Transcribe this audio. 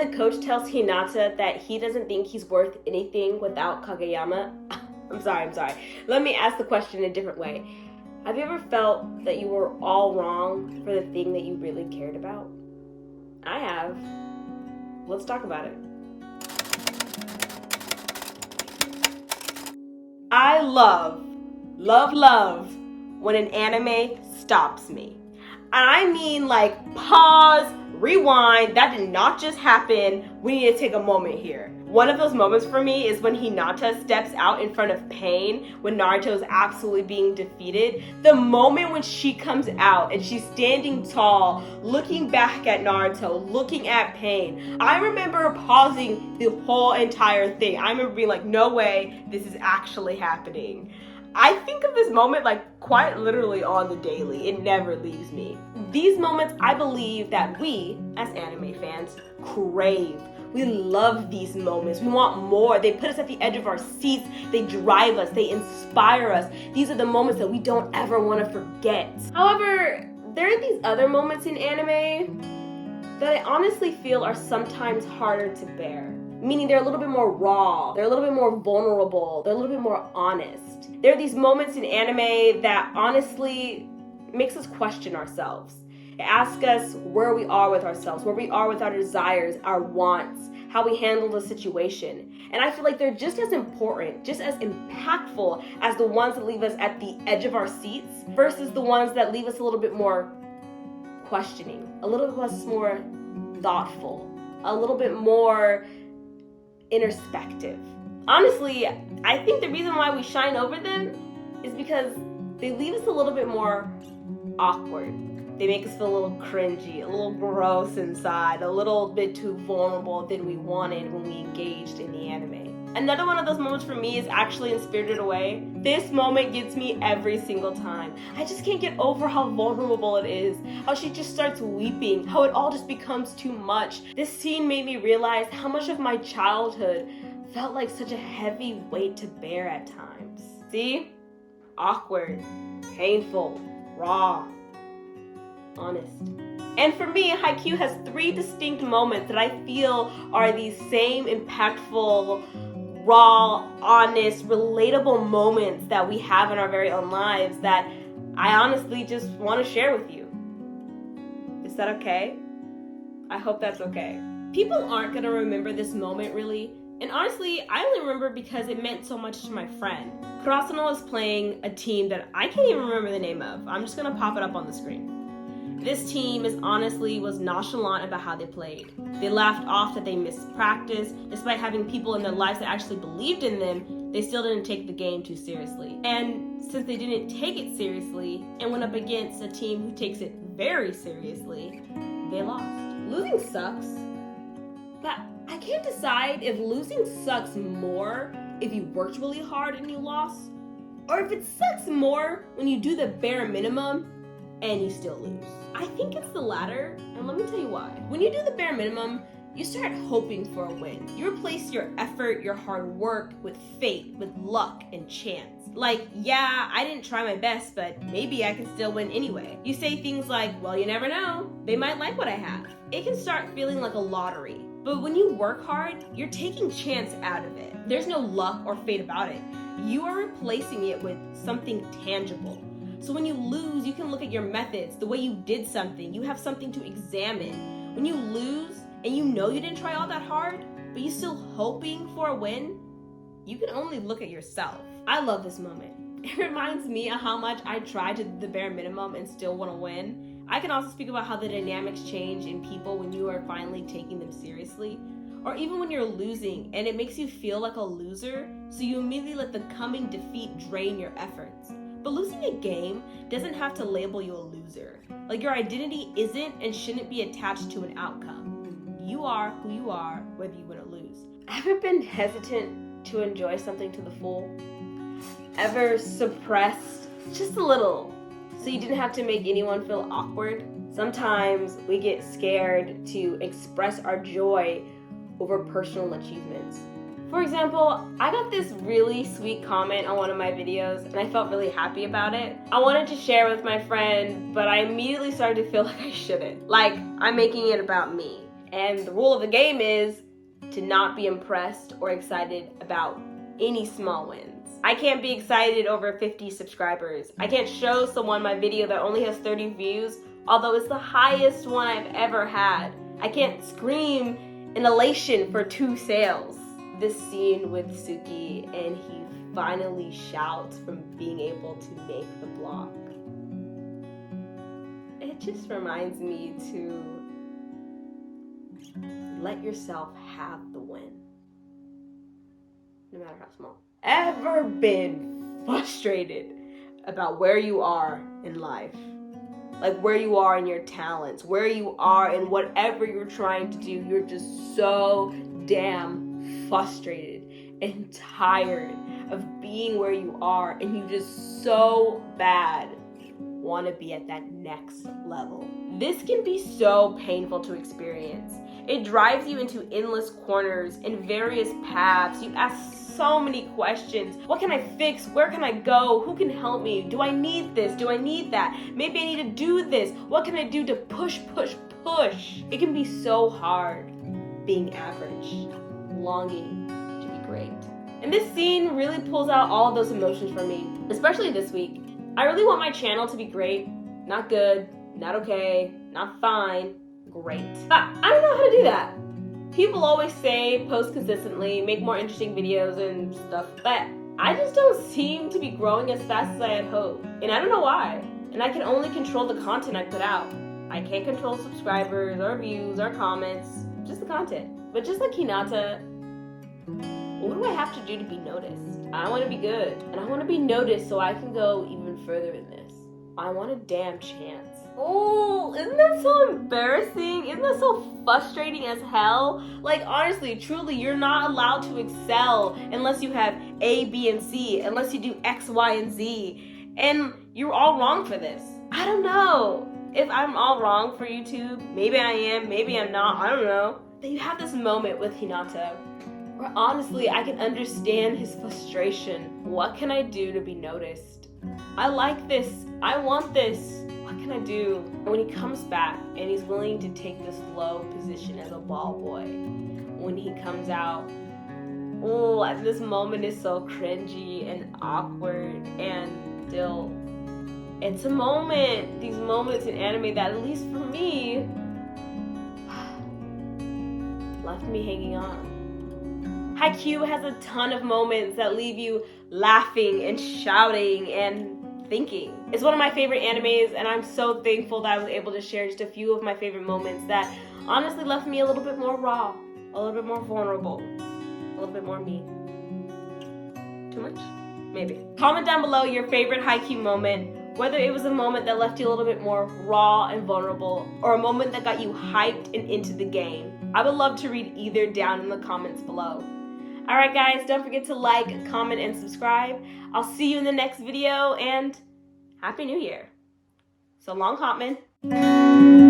the coach tells Hinata that he doesn't think he's worth anything without Kageyama. I'm sorry. Let me ask the question in a different way. Have you ever felt that you were all wrong for the thing that you really cared about? I have. Let's talk about it. I love when an anime stops me. And I mean like pause, rewind, that did not just happen, we need to take a moment here. One of those moments for me is when Hinata steps out in front of Pain when Naruto is absolutely being defeated. The moment when she comes out and she's standing tall, looking back at Naruto, looking at Pain. I remember pausing the whole entire thing. I remember being like, no way, this is actually happening. I think of this moment like quite literally on the daily. It never leaves me. These moments, I believe that we, as anime fans, crave. We love these moments. We want more. They put us at the edge of our seats. They drive us. They inspire us. These are the moments that we don't ever want to forget. However, there are these other moments in anime that I honestly feel are sometimes harder to bear. Meaning they're a little bit more raw, they're a little bit more vulnerable, they're a little bit more honest. There are these moments in anime that honestly makes us question ourselves. It asks us where we are with ourselves, where we are with our desires, our wants, how we handle the situation. And I feel like they're just as important, just as impactful as the ones that leave us at the edge of our seats versus the ones that leave us a little bit more questioning, a little bit less more thoughtful, a little bit more introspective. Honestly, I think the reason why we shine over them is because they leave us a little bit more awkward. They make us feel a little cringy, a little gross inside, a little bit too vulnerable than we wanted when we engaged in the anime. Another one of those moments for me is actually in Spirited Away. This moment gets me every single time. I just can't get over how vulnerable it is, how she just starts weeping, how it all just becomes too much. This scene made me realize how much of my childhood felt like such a heavy weight to bear at times. See? Awkward, painful, raw, honest. And for me, Haikyuu has 3 distinct moments that I feel are these same impactful, raw, honest, relatable moments that we have in our very own lives that I honestly just want to share with you. Is that okay? I hope that's okay. People aren't going to remember this moment really, and honestly, I only remember because it meant so much to my friend. Kurasuno is playing a team that I can't even remember the name of. I'm just going to pop it up on the screen. This team was nonchalant about how they played. They laughed off that they missed practice. Despite having people in their lives that actually believed in them, they still didn't take the game too seriously. And since they didn't take it seriously and went up against a team who takes it very seriously, they lost. Losing sucks, but I can't decide if losing sucks more if you worked really hard and you lost, or if it sucks more when you do the bare minimum and you still lose. I think it's the latter, and let me tell you why. When you do the bare minimum, you start hoping for a win. You replace your effort, your hard work with fate, with luck and chance. Like, yeah, I didn't try my best, but maybe I can still win anyway. You say things like, well, you never know. They might like what I have. It can start feeling like a lottery. But when you work hard, you're taking chance out of it. There's no luck or fate about it. You are replacing it with something tangible. So when you lose, you can look at your methods, the way you did something. You have something to examine. When you lose and you know you didn't try all that hard, but you're still hoping for a win, you can only look at yourself. I love this moment. It reminds me of how much I tried to do the bare minimum and still want to win. I can also speak about how the dynamics change in people when you are finally taking them seriously. Or even when you're losing and it makes you feel like a loser, so you immediately let the coming defeat drain your efforts. But losing a game doesn't have to label you a loser. Like, your identity isn't and shouldn't be attached to an outcome. You are who you are, whether you win or lose. Ever been hesitant to enjoy something to the full? Ever suppressed just a little so you didn't have to make anyone feel awkward? Sometimes we get scared to express our joy over personal achievements. For example, I got this really sweet comment on one of my videos and I felt really happy about it. I wanted to share with my friend, but I immediately started to feel like I shouldn't. Like, I'm making it about me. And the rule of the game is to not be impressed or excited about any small wins. I can't be excited over 50 subscribers. I can't show someone my video that only has 30 views, although it's the highest one I've ever had. I can't scream in elation for 2 sales. This scene with Suki and he finally shouts from being able to make the block. It just reminds me to let yourself have the win, no matter how small. Ever been frustrated about where you are in life? Like where you are in your talents, where you are in whatever you're trying to do. You're just so damn frustrated and tired of being where you are, and you just so bad want to be at that next level. This can be so painful to experience. It drives you into endless corners and various paths. You ask so many questions. What can I fix? Where can I go? Who can help me? Do I need this? Do I need that? Maybe I need to do this. What can I do to push? It can be so hard being average, longing to be great. And this scene really pulls out all of those emotions for me, especially this week. I really want my channel to be great, not good, not okay, not fine, great. But I don't know how to do that. People always say post consistently, make more interesting videos and stuff, but I just don't seem to be growing as fast as I had hoped. And I don't know why. And I can only control the content I put out. I can't control subscribers or views or comments, just the content. But just like Hinata, what do I have to do to be noticed? I want to be good, and I want to be noticed so I can go even further in this. I want a damn chance. Oh, isn't that so embarrassing? Isn't that so frustrating as hell? Like, honestly, truly, you're not allowed to excel unless you have A, B, and C, unless you do X, Y, and Z. And you're all wrong for this. I don't know if I'm all wrong for YouTube. Maybe I am, maybe I'm not, I don't know. But you have this moment with Hinata where honestly, I can understand his frustration. What can I do to be noticed? I like this. I want this. What can I do? When he comes back and he's willing to take this low position as a ball boy, when he comes out, oh, this moment is so cringy and awkward and still. It's a moment, these moments in anime that, at least for me, left me hanging on. Haikyuu has a ton of moments that leave you laughing and shouting and thinking. It's one of my favorite animes, and I'm so thankful that I was able to share just a few of my favorite moments that honestly left me a little bit more raw, a little bit more vulnerable, a little bit more me. Too much? Maybe. Comment down below your favorite Haikyuu moment, whether it was a moment that left you a little bit more raw and vulnerable, or a moment that got you hyped and into the game. I would love to read either down in the comments below. Alright guys, don't forget to like, comment, and subscribe. I'll see you in the next video, and Happy New Year. So long, Hotman.